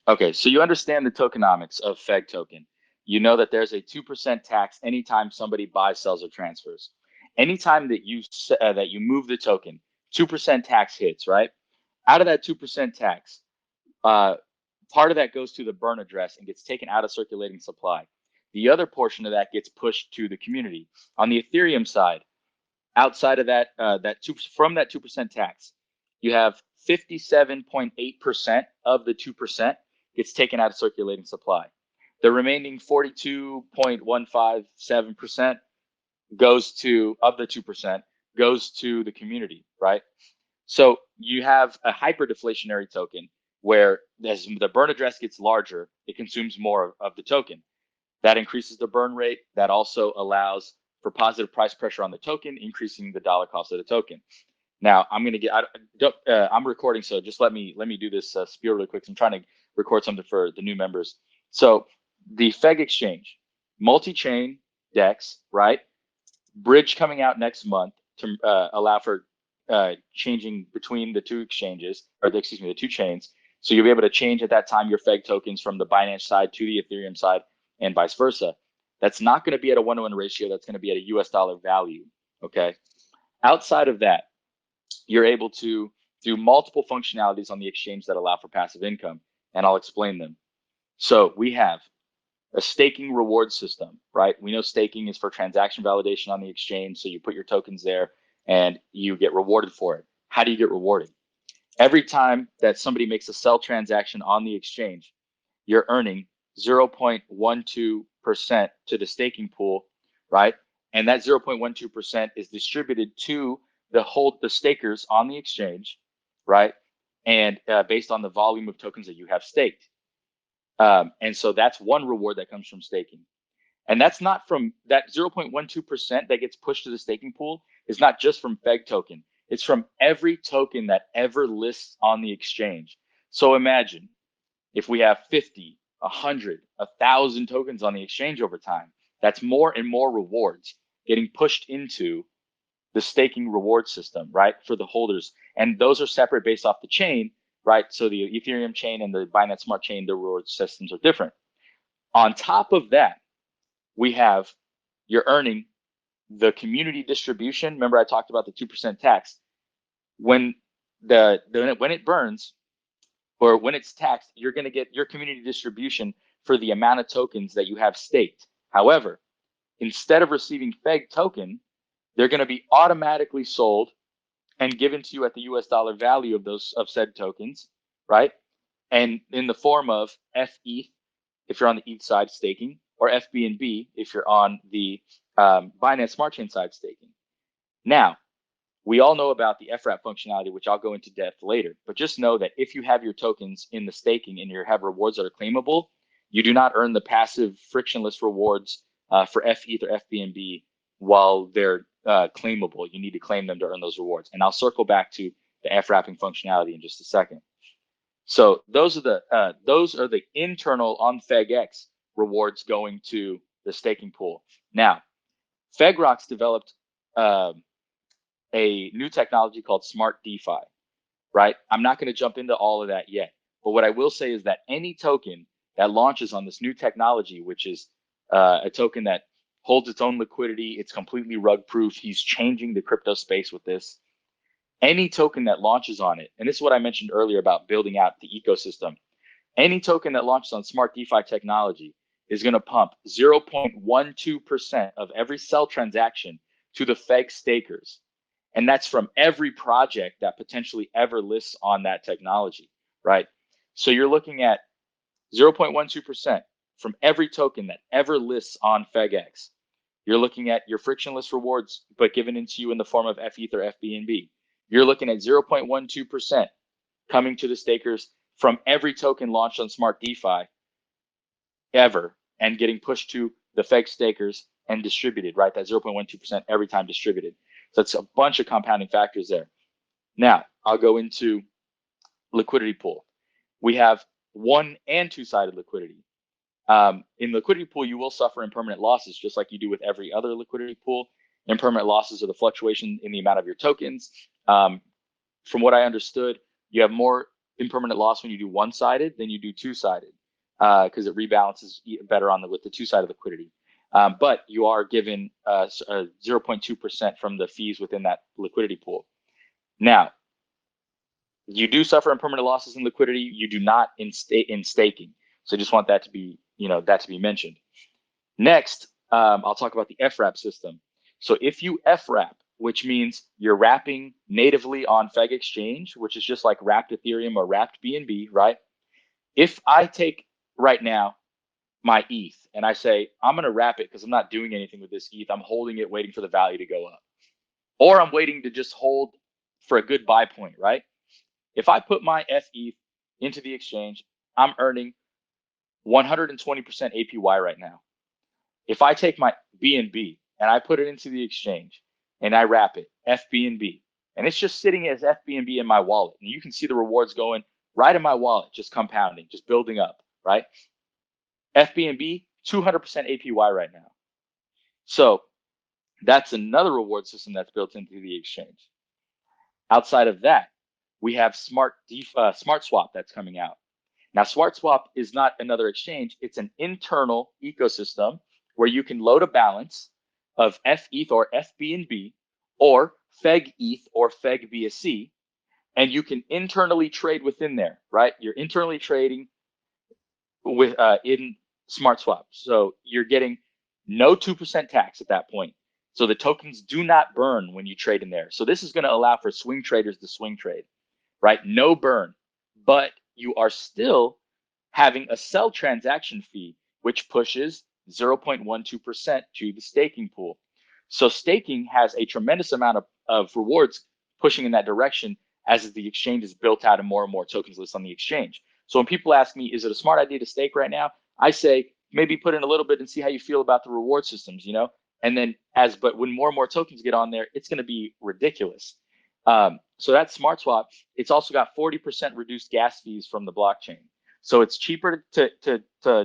Okay, so you understand the tokenomics of Feg token. You know that there's a 2% tax anytime somebody buys, sells, or transfers. Anytime that you move the token, 2% tax hits, right? Out of that 2% tax, uh, part of that goes to the burn address and gets taken out of circulating supply. The other portion of that gets pushed to the community. On the Ethereum side, outside of that, from that 2% tax, you have 57.8% of the 2% gets taken out of circulating supply. The remaining 42.157% goes to of the 2% goes to the community, right? So you have a hyper deflationary token where as the burn address gets larger, it consumes more of the token. That increases the burn rate. That also allows for positive price pressure on the token, increasing the dollar cost of the token. Now I'm going to get. I'm recording, so just let me do this spiel really quick. I'm trying to record something for the new members. So the Feg exchange, multi-chain DEX, right? Bridge coming out next month to allow for changing between the two exchanges, or the two chains. So you'll be able to change at that time your Feg tokens from the Binance side to the Ethereum side and vice versa. That's not going to be at a 1-to-1 ratio. That's going to be at a US dollar value. Okay. Outside of that, you're able to do multiple functionalities on the exchange that allow for passive income, and I'll explain them. So we have a staking reward system, right? We know staking is for transaction validation on the exchange. So you put your tokens there and you get rewarded for it. How do you get rewarded? Every time that somebody makes a sell transaction on the exchange, you're earning 0.12% to the staking pool, right? And that 0.12% is distributed to the stakers on the exchange, right? And based on the volume of tokens that you have staked. And so that's one reward that comes from staking. And that's not from that 0.12% that gets pushed to the staking pool is not just from Feg token. It's from every token that ever lists on the exchange. So imagine if we have 50, 100, 1,000 tokens on the exchange over time, that's more and more rewards getting pushed into the staking reward system, right, for the holders. And those are separate based off the chain, right? So the Ethereum chain and the Binance Smart Chain, the reward systems are different. On top of that, we have you're earning the community distribution. Remember, I talked about the 2% tax. When when it burns or when it's taxed, you're going to get your community distribution for the amount of tokens that you have staked. However, instead of receiving Feg token, they're going to be automatically sold and given to you at the US dollar value of said tokens, right? And in the form of FETH if you're on the ETH side staking, or FBNB if you're on the Binance Smart Chain side staking. Now, we all know about the FRAP functionality, which I'll go into depth later, but just know that if you have your tokens in the staking and you have rewards that are claimable, you do not earn the passive frictionless rewards for FETH or FBNB while they're claimable. You need to claim them to earn those rewards. And I'll circle back to the FRAPing functionality in just a second. So those are the internal on FegX rewards going to the staking pool. Now, FegRock's developed a new technology called Smart DeFi, right? I'm not going to jump into all of that yet, but what I will say is that any token that launches on this new technology, which is a token that holds its own liquidity, it's completely rug proof. He's changing the crypto space with this. Any token that launches on it, and this is what I mentioned earlier about building out the ecosystem, any token that launches on Smart DeFi technology is going to pump 0.12% of every sell transaction to the Feg stakers. And that's from every project that potentially ever lists on that technology, right? So you're looking at 0.12% from every token that ever lists on FegX. You're looking at your frictionless rewards, but given into you in the form of FETH or FBNB. You're looking at 0.12% coming to the stakers from every token launched on Smart DeFi ever and getting pushed to the Feg stakers and distributed, right? That 0.12% every time distributed. So it's a bunch of compounding factors there. Now, I'll go into liquidity pool. We have one and two-sided liquidity. In liquidity pool, you will suffer impermanent losses, just like you do with every other liquidity pool. Impermanent losses are the fluctuation in the amount of your tokens. From what I understood, you have more impermanent loss when you do one-sided than you do two-sided, because it rebalances better with the two-sided liquidity. But you are given 0.2% from the fees within that liquidity pool. Now, you do suffer impermanent losses in liquidity. You do not in staking. So I just want that to be, mentioned. Next, I'll talk about the FWrap system. So if you FWrap, which means you're wrapping natively on Feg Exchange, which is just like wrapped Ethereum or wrapped BNB, right? If I take right now my ETH and I say, I'm going to wrap it because I'm not doing anything with this ETH. I'm holding it, waiting for the value to go up. Or I'm waiting to just hold for a good buy point, right? If I put my FETH into the exchange, I'm earning 120% APY right now. If I take my BNB and I put it into the exchange and I wrap it, FBNB, and it's just sitting as FBNB in my wallet, and you can see the rewards going right in my wallet, just compounding, just building up, right? FBNB, 200% APY right now. So that's another reward system that's built into the exchange. Outside of that, we have Smart Swap that's coming out. Now, Smart Swap is not another exchange. It's an internal ecosystem where you can load a balance of FETH or FBNB or FegETH or FegBSC, and you can internally trade within there, right? You're internally trading with in Smart Swap. So you're getting no 2% tax at that point. So the tokens do not burn when you trade in there. So this is going to allow for swing traders to swing trade, right? No burn, but you are still having a sell transaction fee, which pushes 0.12% to the staking pool. So staking has a tremendous amount of rewards pushing in that direction as the exchange is built out and more tokens list on the exchange. So when people ask me, is it a smart idea to stake right now? I say, maybe put in a little bit and see how you feel about the reward systems, And then but when more tokens get on there, it's going to be ridiculous. So that's Smart Swap. It's also got 40% reduced gas fees from the blockchain. So it's cheaper to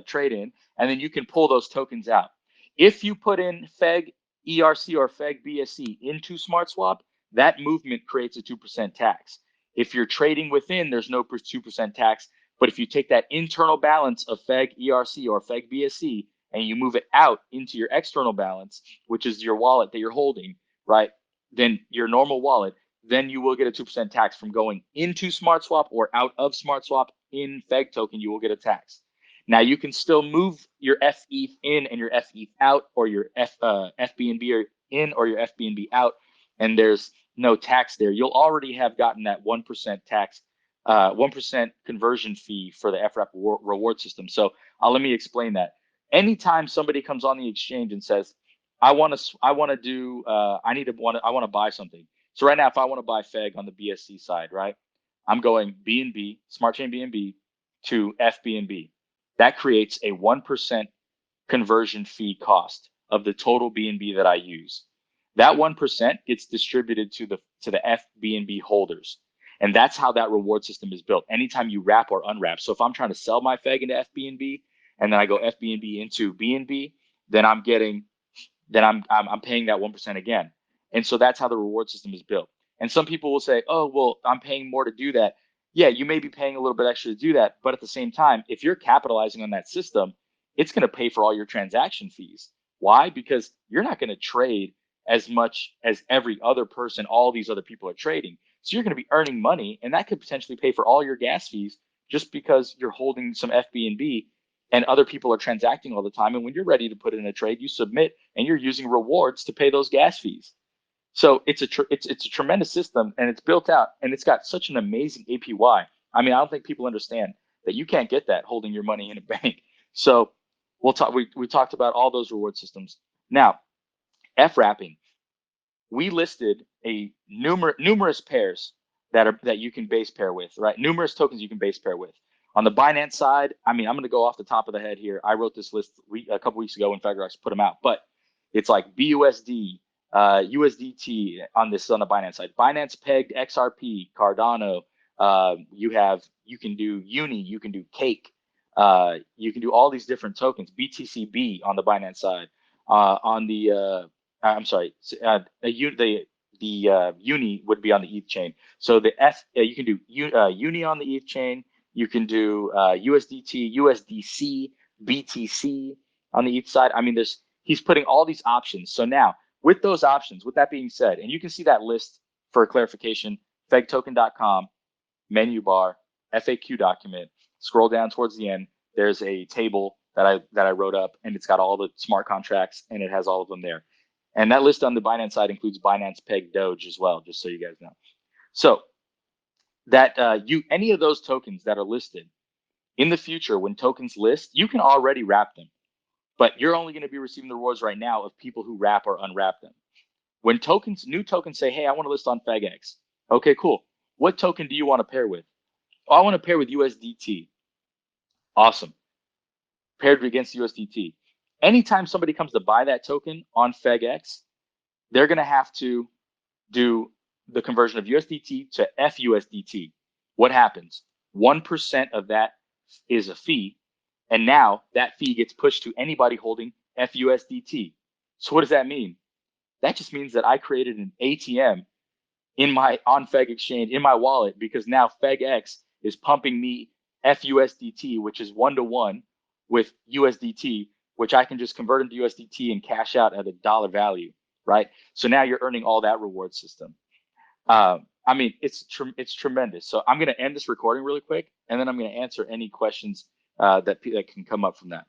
trade in, and then you can pull those tokens out. If you put in Feg ERC or Feg BSC into Smart Swap, that movement creates a 2% tax. If you're trading within, there's no 2% tax. But if you take that internal balance of Feg ERC or Feg BSC and you move it out into your external balance, which is your wallet that you're holding, right? Then your normal wallet, then you will get a 2% tax from going into Smart Swap or out of Smart Swap. In Fegtoken, you will get a tax. Now you can still move your FETH in and your FETH out, or your FBNB in or your FBNB out, and there's no tax there. You'll already have gotten that 1% tax, 1% conversion fee for the FWrap reward system. So let me explain that. Anytime somebody comes on the exchange and says, I want to buy something. So right now, if I want to buy Feg on the BSC side, right, I'm going BNB, Smart Chain BNB to FBNB. That creates a 1% conversion fee cost of the total BNB that I use. That 1% gets distributed to the FBNB holders. And that's how that reward system is built. Anytime you wrap or unwrap. So if I'm trying to sell my Feg into FBNB and then I go FBNB into BNB, then I'm paying that 1% again. And so that's how the reward system is built. And some people will say, oh, well, I'm paying more to do that. Yeah, you may be paying a little bit extra to do that. But at the same time, if you're capitalizing on that system, it's going to pay for all your transaction fees. Why? Because you're not going to trade as much as every other person, all these other people are trading. So you're going to be earning money, and that could potentially pay for all your gas fees just because you're holding some FBNB and other people are transacting all the time. And when you're ready to put in a trade, you submit and you're using rewards to pay those gas fees. So it's a tremendous system, and it's built out, and it's got such an amazing APY. I mean, I don't think people understand that you can't get that holding your money in a bank. So we'll talk. We talked about all those reward systems. Now, FWrapping, we listed a numerous pairs that you can base pair with, right? Numerous tokens you can base pair with. On the Binance side, I mean, I'm going to go off the top of the head here. I wrote this list a couple weeks ago when FegRox put them out, but it's like BUSD. USDT on the Binance side, Binance pegged XRP, Cardano. You can do Uni, you can do Cake, you can do all these different tokens. BTCB on the Binance side. On the the uni would be on the ETH chain. So the you can do uni on the ETH chain. You can do USDT, USDC, BTC on the ETH side. I mean, he's putting all these options. So now with those options, with that being said, and you can see that list for clarification, fegtoken.com, menu bar, FAQ document. Scroll down towards the end. There's a table that I wrote up, and it's got all the smart contracts, and it has all of them there. And that list on the Binance side includes Binance Peg Doge as well, just so you guys know. So that any of those tokens that are listed in the future, when tokens list, you can already wrap them, but you're only going to be receiving the rewards right now of people who wrap or unwrap them. When new tokens say, hey, I want to list on FegX. Okay, cool. What token do you want to pair with? Oh, I want to pair with USDT. Awesome. Paired against USDT. Anytime somebody comes to buy that token on FegX, they're going to have to do the conversion of USDT to FUSDT. What happens? 1% of that is a fee. And now that fee gets pushed to anybody holding FUSDT. So what does that mean? That just means that I created an ATM on Feg Exchange in my wallet, because now FegX is pumping me FUSDT, which is 1-to-1 with USDT, which I can just convert into USDT and cash out at a dollar value, right? So now you're earning all that reward system. I mean, it's tremendous. So I'm going to end this recording really quick, and then I'm going to answer any questions that can come up from that.